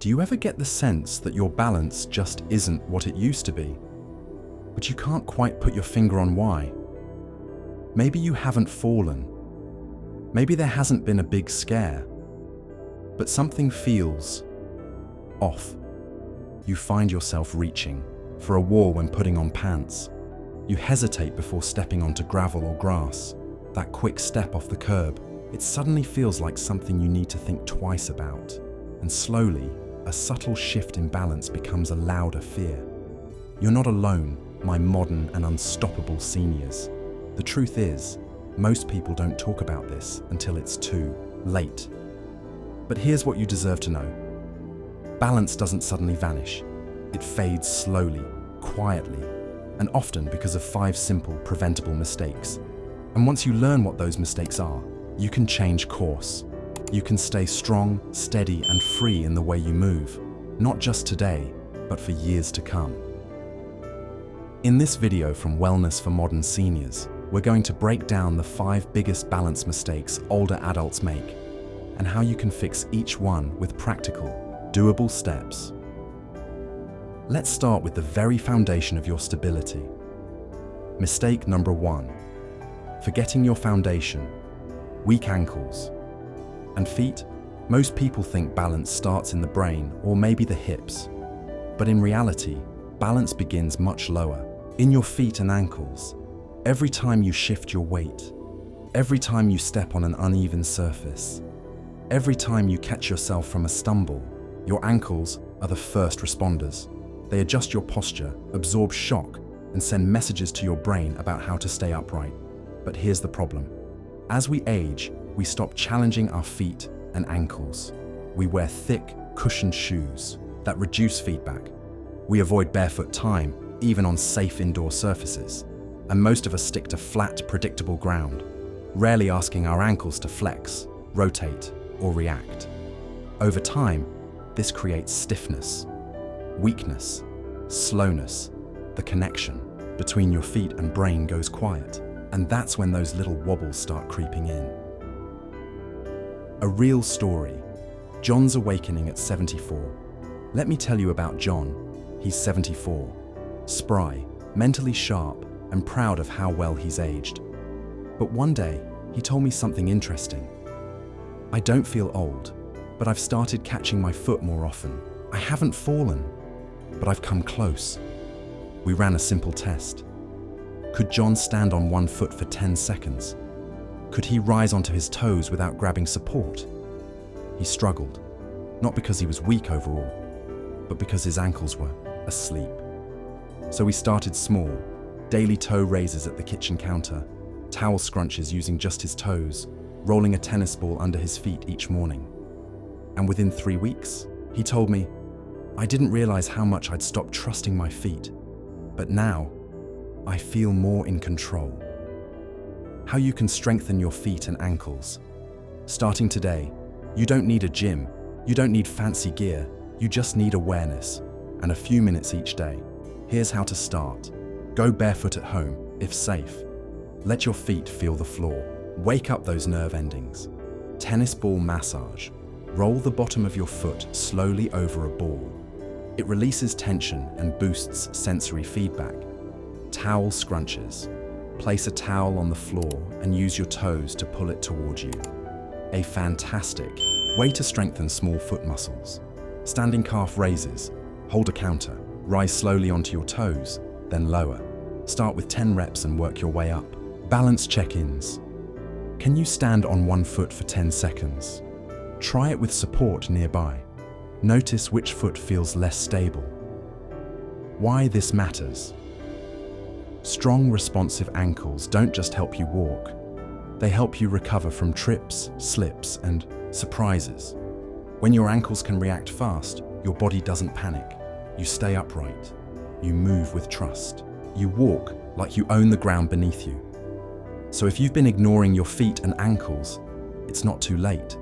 Do you ever get the sense that your balance just isn't what it used to be? But you can't quite put your finger on why. Maybe you haven't fallen. Maybe there hasn't been a big scare. But something feels off. You find yourself reaching for a wall when putting on pants. You hesitate before stepping onto gravel or grass. That quick step off the curb, it suddenly feels like something you need to think twice about. And slowly, a subtle shift in balance becomes a louder fear. You're not alone, my modern and unstoppable seniors. The truth is, most people don't talk about this until it's too late. But here's what you deserve to know. Balance doesn't suddenly vanish. It fades slowly, quietly, and often because of 5 simple, preventable mistakes. And once you learn what those mistakes are, you can change course. You can stay strong, steady, and free in the way you move, not just today, but for years to come. In this video from Wellness for Modern Seniors, we're going to break down the 5 biggest balance mistakes older adults make, and how you can fix each one with practical, doable steps. Let's start with the very foundation of your stability. Mistake number 1. Forgetting your foundation. Weak ankles. And feet? Most people think balance starts in the brain or maybe the hips. But in reality, balance begins much lower, in your feet and ankles. Every time you shift your weight, every time you step on an uneven surface, every time you catch yourself from a stumble, your ankles are the first responders. They adjust your posture, absorb shock, and send messages to your brain about how to stay upright. But here's the problem. As we age, we stop challenging our feet and ankles. We wear thick, cushioned shoes that reduce feedback. We avoid barefoot time, even on safe indoor surfaces. And most of us stick to flat, predictable ground, rarely asking our ankles to flex, rotate, or react. Over time, this creates stiffness, weakness, slowness. The connection between your feet and brain goes quiet, and that's when those little wobbles start creeping in. A real story. John's awakening at 74. Let me tell you about John. He's 74, spry, mentally sharp, and proud of how well he's aged. But one day, he told me something interesting. I don't feel old, but I've started catching my foot more often. I haven't fallen, but I've come close. We ran a simple test. Could John stand on one foot for 10 seconds? Could he rise onto his toes without grabbing support? He struggled, not because he was weak overall, but because his ankles were asleep. So we started small, daily toe raises at the kitchen counter, towel scrunches using just his toes, rolling a tennis ball under his feet each morning. And within 3 weeks, he told me, I didn't realize how much I'd stopped trusting my feet, but now I feel more in control. How you can strengthen your feet and ankles. Starting today, you don't need a gym, you don't need fancy gear, you just need awareness and a few minutes each day. Here's how to start. Go barefoot at home, if safe. Let your feet feel the floor. Wake up those nerve endings. Tennis ball massage. Roll the bottom of your foot slowly over a ball. It releases tension and boosts sensory feedback. Towel scrunches. Place a towel on the floor and use your toes to pull it toward you. A fantastic way to strengthen small foot muscles. Standing calf raises. Hold a counter. Rise slowly onto your toes, then lower. Start with 10 reps and work your way up. Balance check-ins. Can you stand on one foot for 10 seconds? Try it with support nearby. Notice which foot feels less stable. Why this matters. Strong, responsive ankles don't just help you walk. They help you recover from trips, slips, and surprises. When your ankles can react fast, your body doesn't panic. You stay upright. You move with trust. You walk like you own the ground beneath you. So if you've been ignoring your feet and ankles, it's not too late.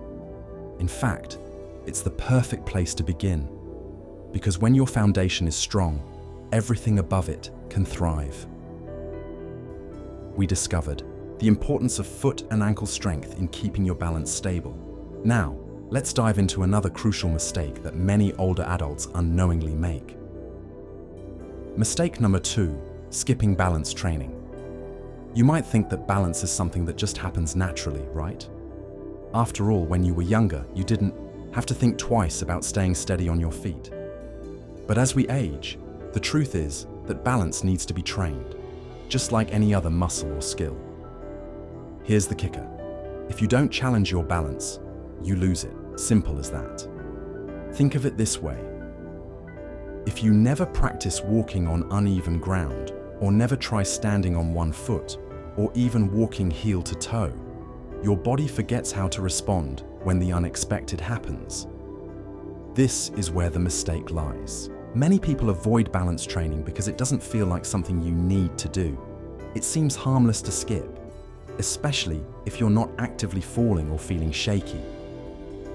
In fact, it's the perfect place to begin. Because when your foundation is strong, everything above it can thrive. We discovered the importance of foot and ankle strength in keeping your balance stable. Now, Let's dive into another crucial mistake that many older adults unknowingly make. Mistake number 2, skipping balance training. You might think that balance is something that just happens naturally, right? After all, when you were younger, you didn't have to think twice about staying steady on your feet. But as we age, the truth is that balance needs to be trained, just like any other muscle or skill. Here's the kicker. If you don't challenge your balance, you lose it. Simple as that. Think of it this way. If you never practice walking on uneven ground, or never try standing on one foot, or even walking heel to toe, your body forgets how to respond when the unexpected happens. This is where the mistake lies. Many people avoid balance training because it doesn't feel like something you need to do. It seems harmless to skip, especially if you're not actively falling or feeling shaky.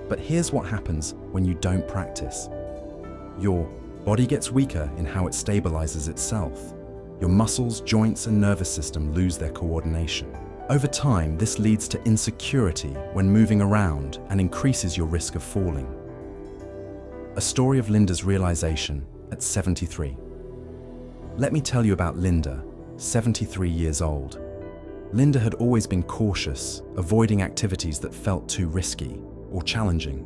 But here's what happens when you don't practice. Your body gets weaker in how it stabilizes itself. Your muscles, joints, and nervous system lose their coordination. Over time, this leads to insecurity when moving around and increases your risk of falling. A story of Linda's realization at 73. Let me tell you about Linda, 73 years old. Linda had always been cautious, avoiding activities that felt too risky or challenging.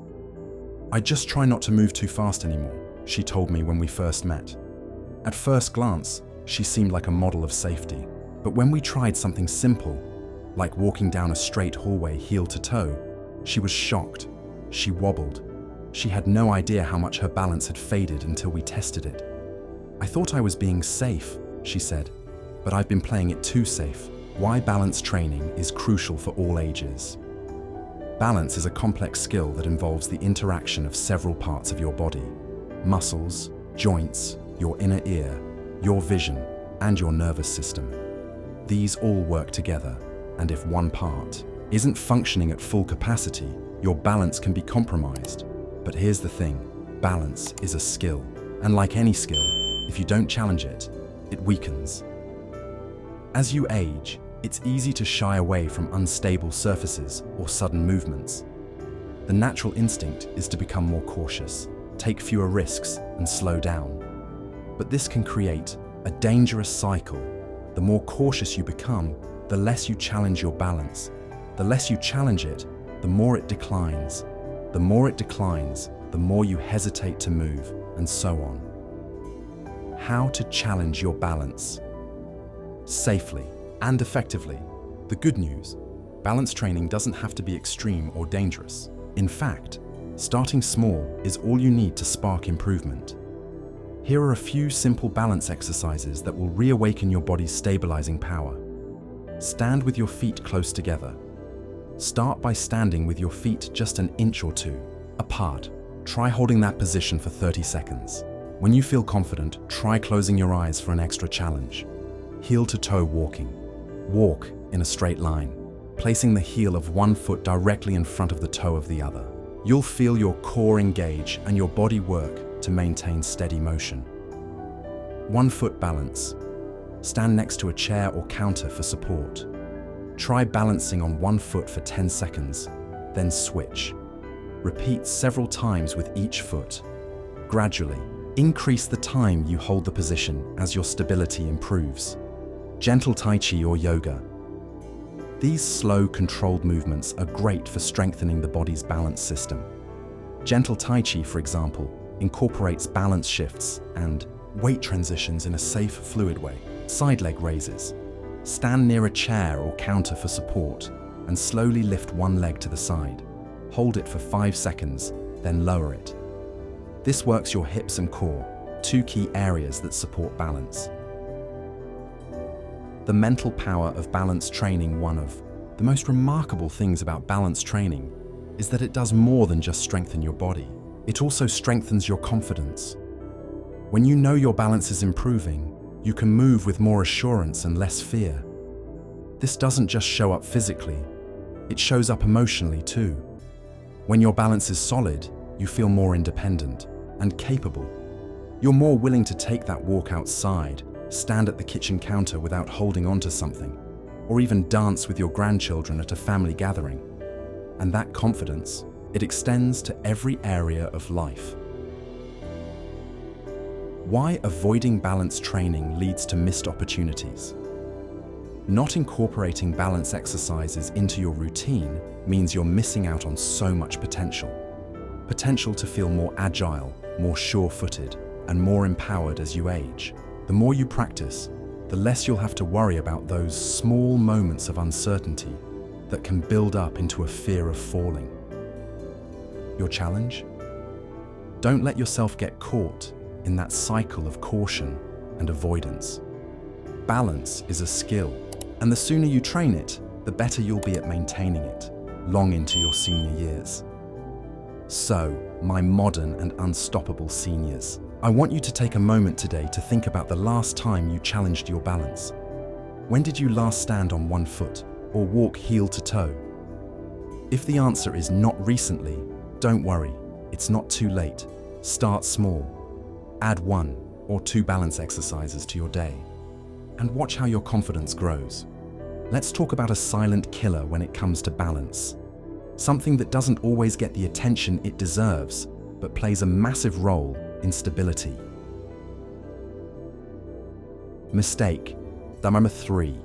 "I just try not to move too fast anymore," she told me when we first met. At first glance, she seemed like a model of safety. But when we tried something simple, like walking down a straight hallway heel to toe, she was shocked. She wobbled. She had no idea how much her balance had faded until we tested it. "I thought I was being safe," she said, "but I've been playing it too safe." Why balance training is crucial for all ages. Balance is a complex skill that involves the interaction of several parts of your body: muscles, joints, your inner ear, your vision, and your nervous system. These all work together, and if one part isn't functioning at full capacity, your balance can be compromised. But here's the thing, balance is a skill, and like any skill, if you don't challenge it, it weakens. As you age, it's easy to shy away from unstable surfaces or sudden movements. The natural instinct is to become more cautious, take fewer risks, and slow down. But this can create a dangerous cycle. The more cautious you become, the less you challenge your balance. The less you challenge it, the more it declines. The more it declines, the more you hesitate to move, and so on. How to challenge your balance safely and effectively. The good news, balance training doesn't have to be extreme or dangerous. In fact, starting small is all you need to spark improvement. Here are a few simple balance exercises that will reawaken your body's stabilizing power. Stand with your feet close together. Start by standing with your feet just an inch or two apart. Try holding that position for 30 seconds. When you feel confident, try closing your eyes for an extra challenge. Heel to toe walking. Walk in a straight line, placing the heel of one foot directly in front of the toe of the other. You'll feel your core engage and your body work to maintain steady motion. 1 foot balance. Stand next to a chair or counter for support. Try balancing on 1 foot for 10 seconds, then switch. Repeat several times with each foot. Gradually, increase the time you hold the position as your stability improves. Gentle Tai Chi or yoga. These slow, controlled movements are great for strengthening the body's balance system. Gentle Tai Chi, for example, incorporates balance shifts and weight transitions in a safe, fluid way. Side leg raises. Stand near a chair or counter for support and slowly lift one leg to the side. Hold it for 5 seconds, then lower it. This works your hips and core, 2 key areas that support balance. The mental power of balance training. One of the most remarkable things about balance training is that it does more than just strengthen your body. It also strengthens your confidence. When you know your balance is improving, you can move with more assurance and less fear. This doesn't just show up physically, it shows up emotionally too. When your balance is solid, you feel more independent and capable. You're more willing to take that walk outside, stand at the kitchen counter without holding on to something, or even dance with your grandchildren at a family gathering. And that confidence, It extends to every area of life. Why avoiding balance training leads to missed opportunities. Not incorporating balance exercises into your routine means you're missing out on so much potential. Potential to feel more agile, more sure-footed, and more empowered as you age. The more you practice, the less you'll have to worry about those small moments of uncertainty that can build up into a fear of falling. Your challenge? Don't let yourself get caught in that cycle of caution and avoidance. Balance is a skill, and the sooner you train it, the better you'll be at maintaining it, long into your senior years. So, my modern and unstoppable seniors, I want you to take a moment today to think about the last time you challenged your balance. When did you last stand on one foot or walk heel to toe? If the answer is not recently, don't worry, it's not too late. Start small. Add 1 or 2 balance exercises to your day, and watch how your confidence grows. Let's talk about a silent killer when it comes to balance. Something that doesn't always get the attention it deserves, but plays a massive role in stability. Mistake number 3.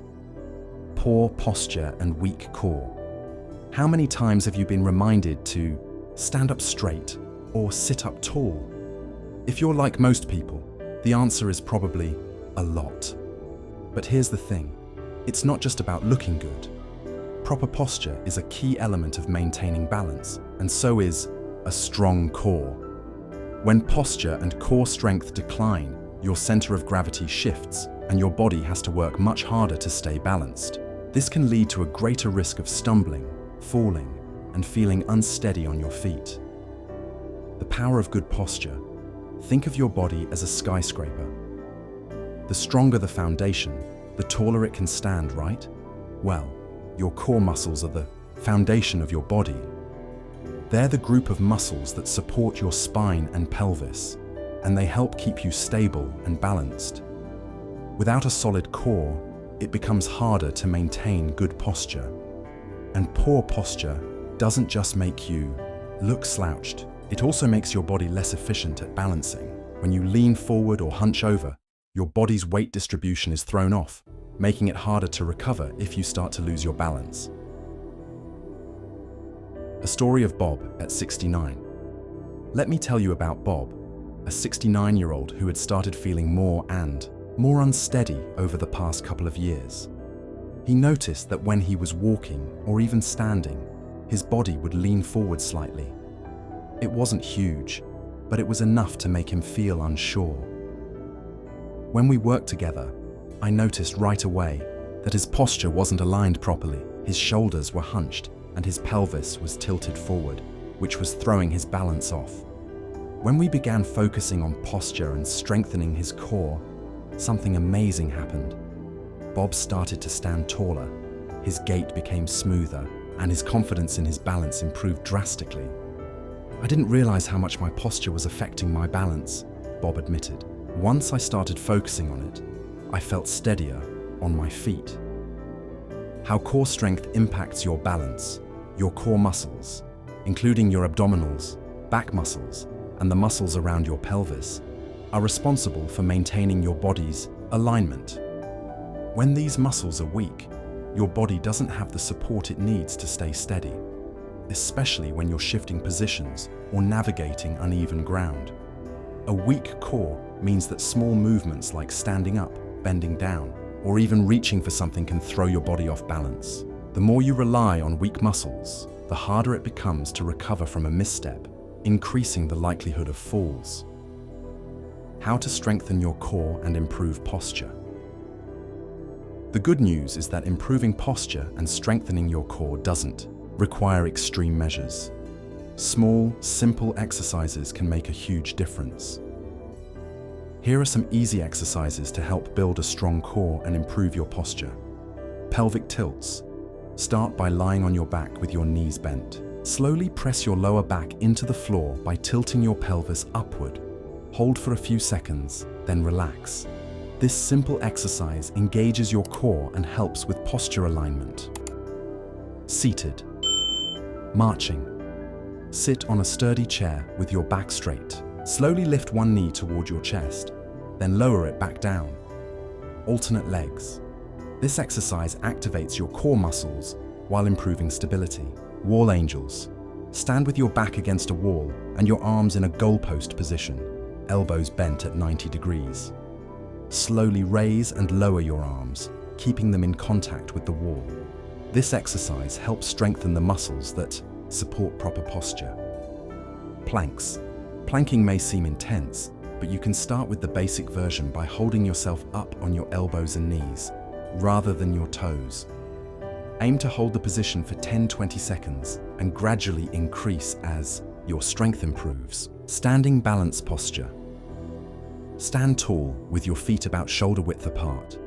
Poor posture and weak core. How many times have you been reminded to stand up straight or sit up tall? If you're like most people, the answer is probably a lot. But here's the thing, it's not just about looking good. Proper posture is a key element of maintaining balance, and so is a strong core. When posture and core strength decline, your center of gravity shifts, and your body has to work much harder to stay balanced. This can lead to a greater risk of stumbling, falling, and feeling unsteady on your feet. The power of good posture. Think of your body as a skyscraper. The stronger the foundation, the taller it can stand, right? Well, your core muscles are the foundation of your body. They're the group of muscles that support your spine and pelvis, and they help keep you stable and balanced. Without a solid core, it becomes harder to maintain good posture. And poor posture doesn't just make you look slouched. It also makes your body less efficient at balancing. When you lean forward or hunch over, your body's weight distribution is thrown off, making it harder to recover if you start to lose your balance. A story of Bob at 69. Let me tell you about Bob, a 69-year-old who had started feeling more unsteady over the past couple of years. He noticed that when he was walking or even standing, his body would lean forward slightly. It wasn't huge, but it was enough to make him feel unsure. When we worked together, I noticed right away that his posture wasn't aligned properly. His shoulders were hunched and his pelvis was tilted forward, which was throwing his balance off. When we began focusing on posture and strengthening his core, something amazing happened. Bob started to stand taller, his gait became smoother, and his confidence in his balance improved drastically. I didn't realize how much my posture was affecting my balance, Bob admitted. Once I started focusing on it, I felt steadier on my feet. How core strength impacts your balance. Your core muscles, including your abdominals, back muscles, and the muscles around your pelvis, are responsible for maintaining your body's alignment. When these muscles are weak, your body doesn't have the support it needs to stay steady, especially when you're shifting positions or navigating uneven ground. A weak core means that small movements like standing up, bending down, or even reaching for something can throw your body off balance. The more you rely on weak muscles, the harder it becomes to recover from a misstep, increasing the likelihood of falls. How to strengthen your core and improve posture. The good news is that improving posture and strengthening your core doesn't require extreme measures. Small, simple exercises can make a huge difference. Here are some easy exercises to help build a strong core and improve your posture. Pelvic tilts. Start by lying on your back with your knees bent. Slowly press your lower back into the floor by tilting your pelvis upward. Hold for a few seconds, then relax. This simple exercise engages your core and helps with posture alignment. Seated. Marching. Sit on a sturdy chair with your back straight. Slowly lift one knee toward your chest, then lower it back down. Alternate legs. This exercise activates your core muscles while improving stability. Wall angels. Stand with your back against a wall and your arms in a goalpost position, elbows bent at 90 degrees. Slowly raise and lower your arms, keeping them in contact with the wall. This exercise helps strengthen the muscles that support proper posture. Planks. Planking may seem intense, but you can start with the basic version by holding yourself up on your elbows and knees, rather than your toes. Aim to hold the position for 10-20 seconds and gradually increase as your strength improves. Standing balance posture. Stand tall with your feet about shoulder width apart.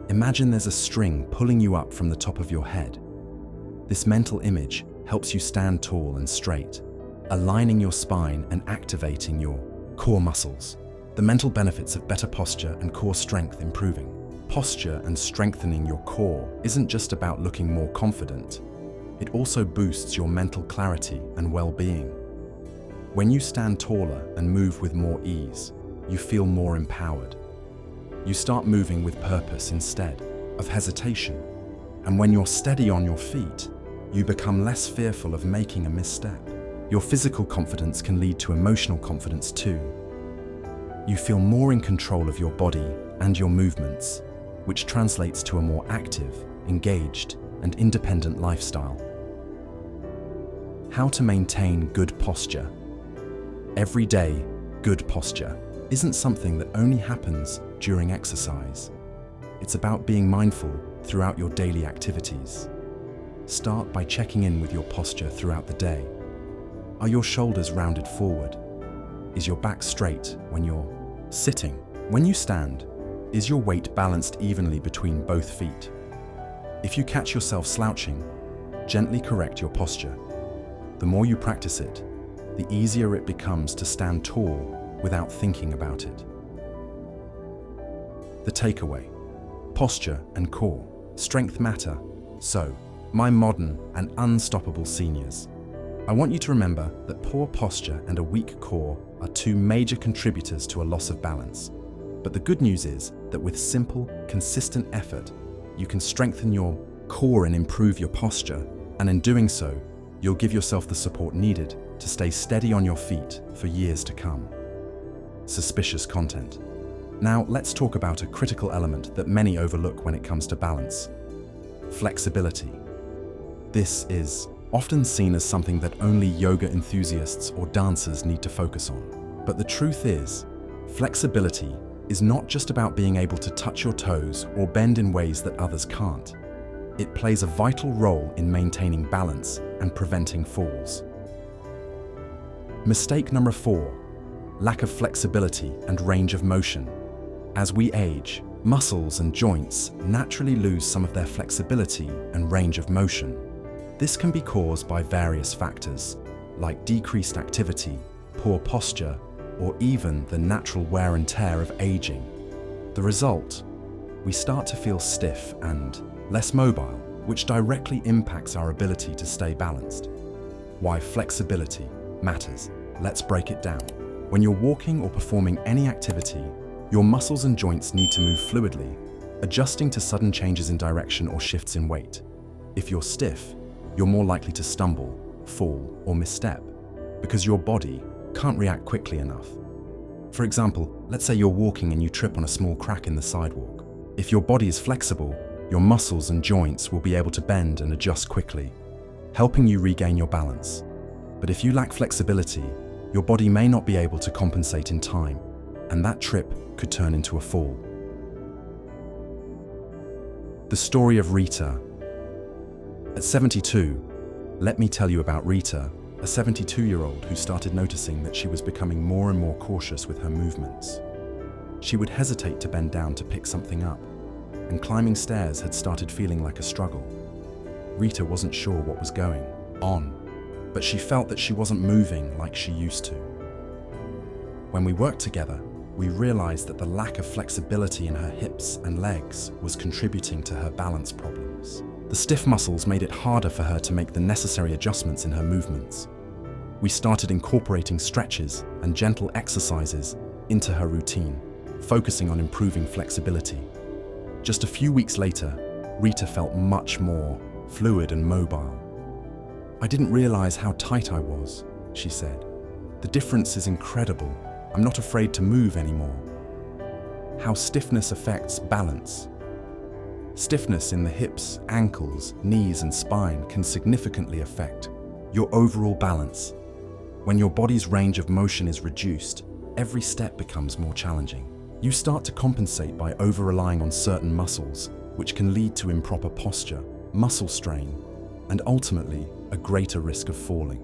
Imagine there's a string pulling you up from the top of your head. This mental image helps you stand tall and straight, aligning your spine and activating your core muscles. The mental benefits of better posture and core strength improving. Posture and strengthening your core isn't just about looking more confident. It also boosts your mental clarity and well-being. When you stand taller and move with more ease, you feel more empowered. You start moving with purpose instead of hesitation. And when you're steady on your feet, you become less fearful of making a misstep. Your physical confidence can lead to emotional confidence too. You feel more in control of your body and your movements, which translates to a more active, engaged, and independent lifestyle. How to maintain good posture. Every day, good posture isn't something that only happens during exercise. It's about being mindful throughout your daily activities. Start by checking in with your posture throughout the day. Are your shoulders rounded forward? Is your back straight when you're sitting? When you stand, is your weight balanced evenly between both feet? If you catch yourself slouching, gently correct your posture. The more you practice it, the easier it becomes to stand tall without thinking about it. The takeaway: posture and core strength matter. So, my modern and unstoppable seniors, I want you to remember that poor posture and a weak core are two major contributors to a loss of balance. But the good news is that with simple, consistent effort, you can strengthen your core and improve your posture, and in doing so, you'll give yourself the support needed to stay steady on your feet for years to come. Suspicious content. Now let's talk about a critical element that many overlook when it comes to balance: flexibility. This is often seen as something that only yoga enthusiasts or dancers need to focus on. But the truth is, flexibility is not just about being able to touch your toes or bend in ways that others can't. It plays a vital role in maintaining balance and preventing falls. Mistake number 4: lack of flexibility and range of motion. As we age, muscles and joints naturally lose some of their flexibility and range of motion. This can be caused by various factors, like decreased activity, poor posture, or even the natural wear and tear of aging. The result? We start to feel stiff and less mobile, which directly impacts our ability to stay balanced. Why flexibility matters. Let's break it down. When you're walking or performing any activity, your muscles and joints need to move fluidly, adjusting to sudden changes in direction or shifts in weight. If you're stiff, you're more likely to stumble, fall, or misstep, because your body can't react quickly enough. For example, let's say you're walking and you trip on a small crack in the sidewalk. If your body is flexible, your muscles and joints will be able to bend and adjust quickly, helping you regain your balance. But if you lack flexibility, your body may not be able to compensate in time, and that trip could turn into a fall. The story of Rita. At 72, let me tell you about Rita, a 72-year-old who started noticing that she was becoming more and more cautious with her movements. She would hesitate to bend down to pick something up, and climbing stairs had started feeling like a struggle. Rita wasn't sure what was going on, but she felt that she wasn't moving like she used to. When we worked together, we realized that the lack of flexibility in her hips and legs was contributing to her balance problems. The stiff muscles made it harder for her to make the necessary adjustments in her movements. We started incorporating stretches and gentle exercises into her routine, focusing on improving flexibility. Just a few weeks later, Rita felt much more fluid and mobile. "I didn't realize how tight I was," she said. "The difference is incredible. I'm not afraid to move anymore." How stiffness affects balance. Stiffness in the hips, ankles, knees, and spine can significantly affect your overall balance. When your body's range of motion is reduced, every step becomes more challenging. You start to compensate by over-relying on certain muscles, which can lead to improper posture, muscle strain, and ultimately a greater risk of falling.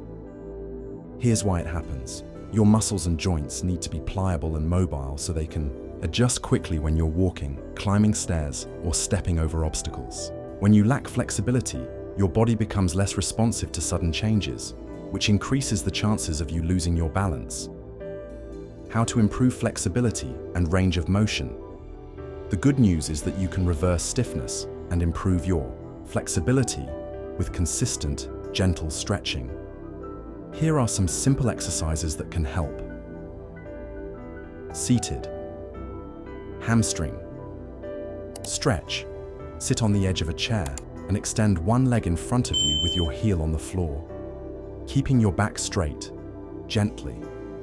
Here's why it happens. Your muscles and joints need to be pliable and mobile so they can adjust quickly when you're walking, climbing stairs, or stepping over obstacles. When you lack flexibility, your body becomes less responsive to sudden changes, which increases the chances of you losing your balance. How to improve flexibility and range of motion. The good news is that you can reverse stiffness and improve your flexibility with consistent, gentle stretching. Here are some simple exercises that can help. Seated. Hamstring. Stretch. Sit on the edge of a chair and extend one leg in front of you with your heel on the floor. Keeping your back straight, gently.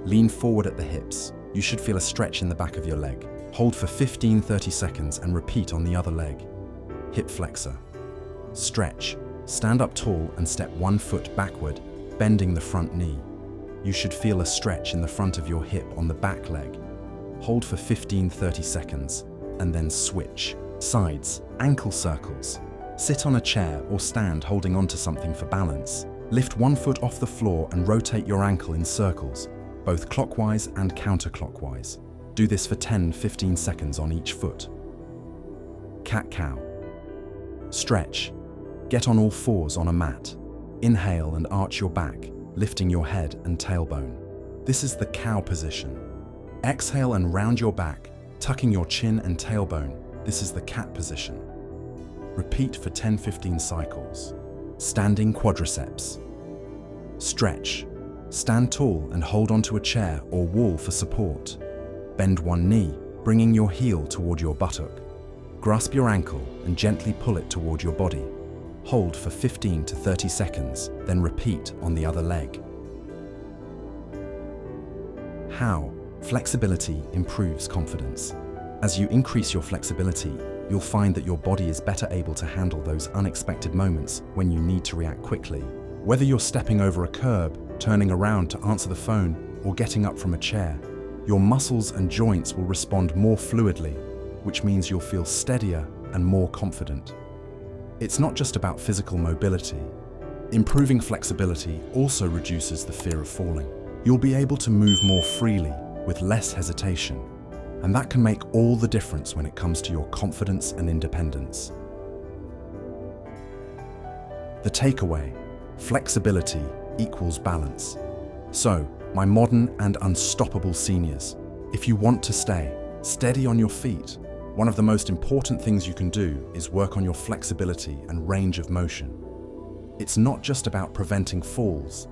Lean forward at the hips. You should feel a stretch in the back of your leg. Hold for 15-30 seconds and repeat on the other leg. Hip flexor. Stretch. Stand up tall and step one foot backward, bending the front knee. You should feel a stretch in the front of your hip on the back leg. Hold for 15-30 seconds and then switch. Sides. Ankle circles. Sit on a chair or stand holding onto something for balance. Lift one foot off the floor and rotate your ankle in circles, both clockwise and counterclockwise. Do this for 10-15 seconds on each foot. Cat-cow. Stretch. Get on all fours on a mat. Inhale and arch your back, lifting your head and tailbone. This is the cow position. Exhale and round your back, tucking your chin and tailbone. This is the cat position. Repeat for 10-15 cycles. Standing quadriceps. Stretch. Stand tall and hold onto a chair or wall for support. Bend one knee, bringing your heel toward your buttock. Grasp your ankle and gently pull it toward your body. Hold for 15-30 seconds, then repeat on the other leg. How? Flexibility improves confidence. As you increase your flexibility, you'll find that your body is better able to handle those unexpected moments when you need to react quickly. Whether you're stepping over a curb, turning around to answer the phone, or getting up from a chair, your muscles and joints will respond more fluidly, which means you'll feel steadier and more confident. It's not just about physical mobility. Improving flexibility also reduces the fear of falling. You'll be able to move more freely with less hesitation, and that can make all the difference when it comes to your confidence and independence. The takeaway: flexibility equals balance. So, my modern and unstoppable seniors, if you want to stay steady on your feet, one of the most important things you can do is work on your flexibility and range of motion. It's not just about preventing falls,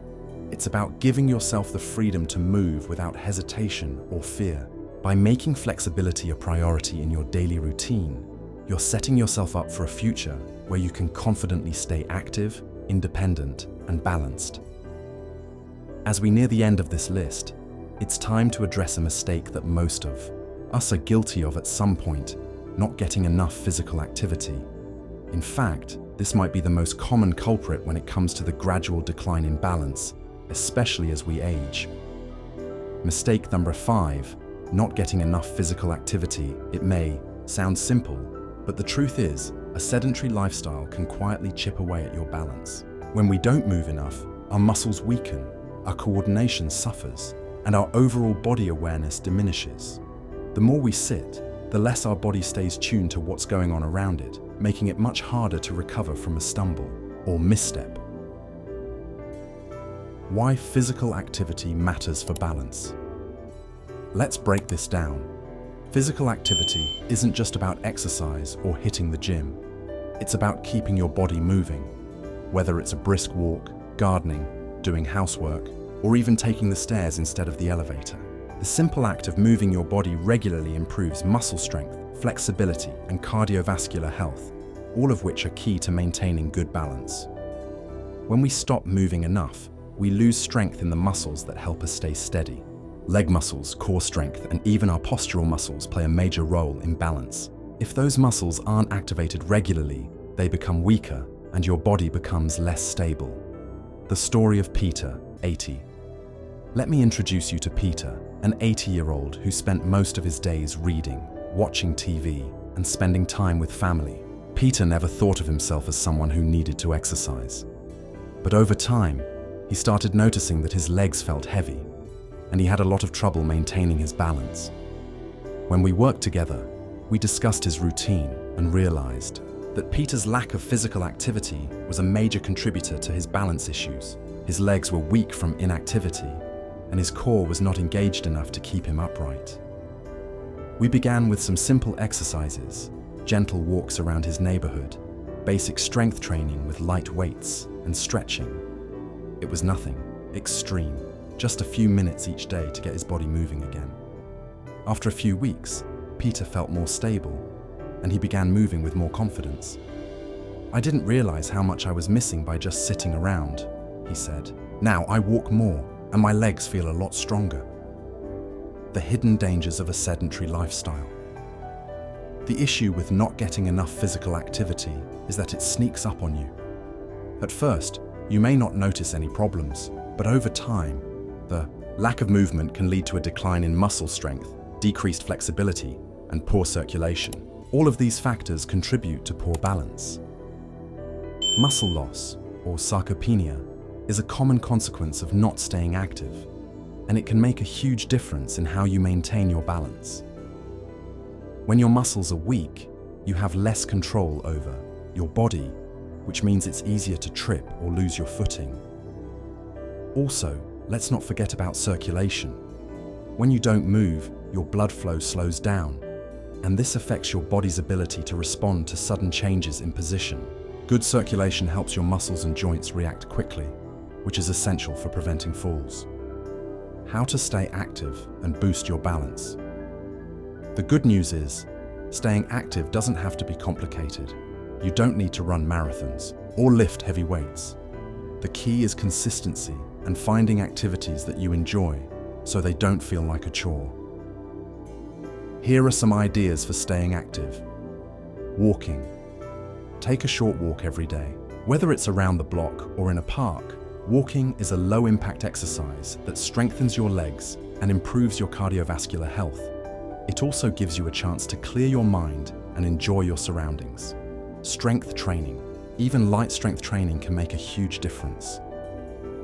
it's about giving yourself the freedom to move without hesitation or fear. By making flexibility a priority in your daily routine, you're setting yourself up for a future where you can confidently stay active, independent, and balanced. As we near the end of this list, it's time to address a mistake that most of us are guilty of at some point: not getting enough physical activity. In fact, this might be the most common culprit when it comes to the gradual decline in balance, especially as we age. Mistake number 5, not getting enough physical activity. It may sound simple, but the truth is, a sedentary lifestyle can quietly chip away at your balance. When we don't move enough, our muscles weaken, our coordination suffers, and our overall body awareness diminishes. The more we sit, the less our body stays tuned to what's going on around it, making it much harder to recover from a stumble or misstep. Why physical activity matters for balance. Let's break this down. Physical activity isn't just about exercise or hitting the gym. It's about keeping your body moving. Whether it's a brisk walk, gardening, doing housework, or even taking the stairs instead of the elevator. The simple act of moving your body regularly improves muscle strength, flexibility, and cardiovascular health, all of which are key to maintaining good balance. When we stop moving enough, we lose strength in the muscles that help us stay steady. Leg muscles, core strength, and even our postural muscles play a major role in balance. If those muscles aren't activated regularly, they become weaker and your body becomes less stable. The story of Peter, 80. Let me introduce you to Peter, an 80-year-old who spent most of his days reading, watching TV, and spending time with family. Peter never thought of himself as someone who needed to exercise. But over time, he started noticing that his legs felt heavy, and he had a lot of trouble maintaining his balance. When we worked together, we discussed his routine and realized that Peter's lack of physical activity was a major contributor to his balance issues. His legs were weak from inactivity, and his core was not engaged enough to keep him upright. We began with some simple exercises, gentle walks around his neighborhood, basic strength training with light weights, and stretching. It was nothing extreme, just a few minutes each day to get his body moving again. After a few weeks, Peter felt more stable, and he began moving with more confidence. "I didn't realize how much I was missing by just sitting around," he said. "Now I walk more, and my legs feel a lot stronger." The hidden dangers of a sedentary lifestyle. The issue with not getting enough physical activity is that it sneaks up on you. At first, you may not notice any problems, but over time, the lack of movement can lead to a decline in muscle strength, decreased flexibility, and poor circulation. All of these factors contribute to poor balance. Muscle loss, or sarcopenia, is a common consequence of not staying active, and it can make a huge difference in how you maintain your balance. When your muscles are weak, you have less control over your body, which means it's easier to trip or lose your footing. Also, let's not forget about circulation. When you don't move, your blood flow slows down, and this affects your body's ability to respond to sudden changes in position. Good circulation helps your muscles and joints react quickly, which is essential for preventing falls. How to stay active and boost your balance. The good news is, staying active doesn't have to be complicated. You don't need to run marathons or lift heavy weights. The key is consistency and finding activities that you enjoy so they don't feel like a chore. Here are some ideas for staying active. Walking. Take a short walk every day. Whether it's around the block or in a park, walking is a low-impact exercise that strengthens your legs and improves your cardiovascular health. It also gives you a chance to clear your mind and enjoy your surroundings. Strength training. Even light strength training can make a huge difference.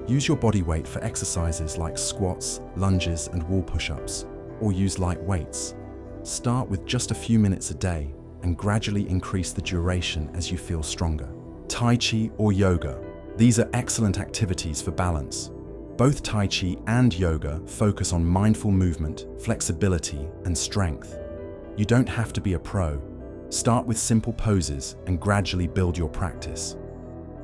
Use your body weight for exercises like squats, lunges, and wall push-ups, or use light weights. Start with just a few minutes a day and gradually increase the duration as you feel stronger. Tai Chi or yoga. These are excellent activities for balance. Both Tai Chi and yoga focus on mindful movement, flexibility, and strength. You don't have to be a pro. Start with simple poses and gradually build your practice.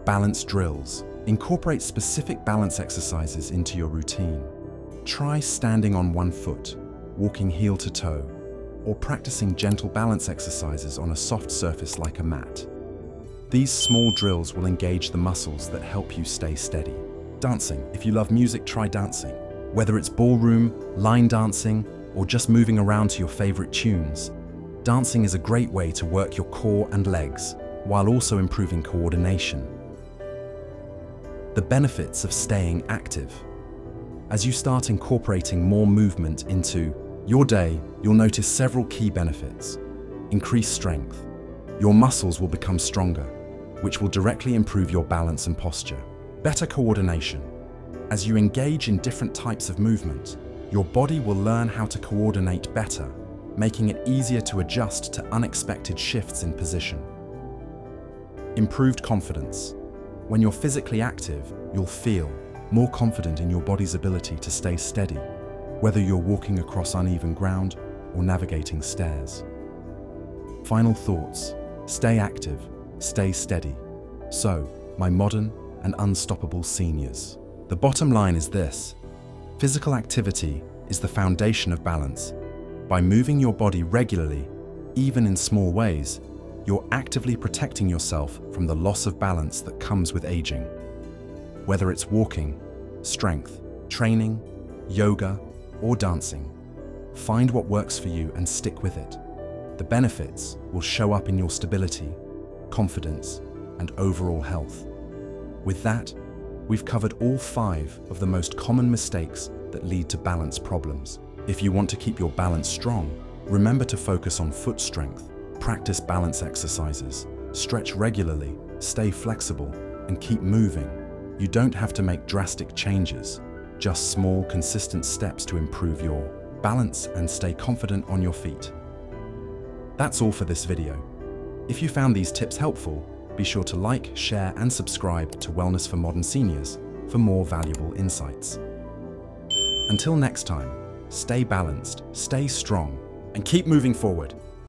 Balance drills. Incorporate specific balance exercises into your routine. Try standing on one foot, walking heel to toe, or practicing gentle balance exercises on a soft surface like a mat. These small drills will engage the muscles that help you stay steady. Dancing. If you love music, try dancing. Whether it's ballroom, line dancing, or just moving around to your favorite tunes, dancing is a great way to work your core and legs, while also improving coordination. The benefits of staying active. As you start incorporating more movement into your day, you'll notice several key benefits. Increased strength. Your muscles will become stronger, which will directly improve your balance and posture. Better coordination. As you engage in different types of movement, your body will learn how to coordinate better, making it easier to adjust to unexpected shifts in position. Improved confidence. When you're physically active, you'll feel more confident in your body's ability to stay steady, whether you're walking across uneven ground or navigating stairs. Final thoughts. Stay active, stay steady. So, my modern and unstoppable seniors. The bottom line is this: Physical activity is the foundation of balance. By moving your body regularly, even in small ways, you're actively protecting yourself from the loss of balance that comes with aging. Whether it's walking, strength, training, yoga, or dancing, find what works for you and stick with it. The benefits will show up in your stability, confidence, and overall health. With that, we've covered all 5 of the most common mistakes that lead to balance problems. If you want to keep your balance strong, remember to focus on foot strength, practice balance exercises, stretch regularly, stay flexible, and keep moving. You don't have to make drastic changes, just small, consistent steps to improve your balance and stay confident on your feet. That's all for this video. If you found these tips helpful, be sure to like, share, and subscribe to Wellness for Modern Seniors for more valuable insights. Until next time, stay balanced, stay strong, and keep moving forward.